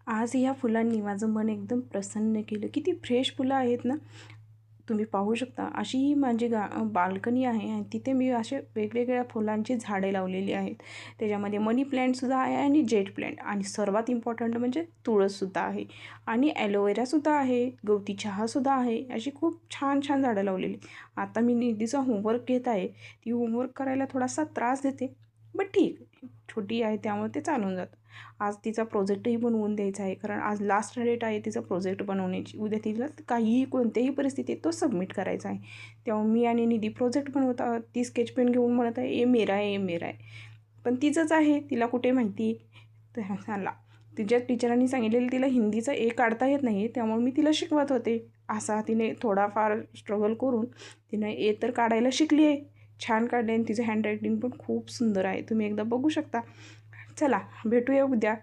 आज या फुलांनी माझं मन एकदम प्रसन्न केलं. किती फ्रेश फुलं आहेत ना. तुम्ही पाहू शकता अशी ही माझी बाल्कनी आहे आणि तिथे मी असे वेगवेगळ्या फुलांची झाडे लावलेली आहेत. त्याच्यामध्ये मनी प्लॅन्टसुद्धा आहे आणि जेट प्लॅन्ट आणि सर्वात इम्पॉर्टंट म्हणजे तुळससुद्धा आहे आणि ॲलोवेरासुद्धा आहे, गवती चहासुद्धा आहे. अशी खूप छान छान झाडं लावलेली. आता मी निधीचा होमवर्क घेत आहे. ती होमवर्क करायला थोडासा त्रास देते, बट ठीक, छोटी आहे त्यामुळे ते चालून जातं. आज तिचा प्रोजेक्टही बनवून द्यायचा आहे, कारण आज लास्ट डेट आहे तिचा प्रोजेक्ट बनवण्याची. उद्या तिला काहीही कोणत्याही परिस्थितीत तो सबमिट करायचा आहे. तेव्हा मी आणि निधी प्रोजेक्ट बनवत आहोत. ती स्केच पेन घेऊन म्हणत आहे, ए मेरा आहे, ए मेरा आहे. पण तिचंच आहे, तिला कुठे माहिती तर झाला. तिच्या टीचरांनी सांगितलेलं तिला हिंदीचं ए काढता येत नाही, त्यामुळे मी तिला शिकवत होते. असा तिने थोडाफार स्ट्रगल करून तिने ए तर काढायला शिकली आहे. छान काढले आणि तिचं हँडरायटिंग पण खूप सुंदर आहे. तुम्ही एकदा बघू शकता. चला भेटूया उद्या.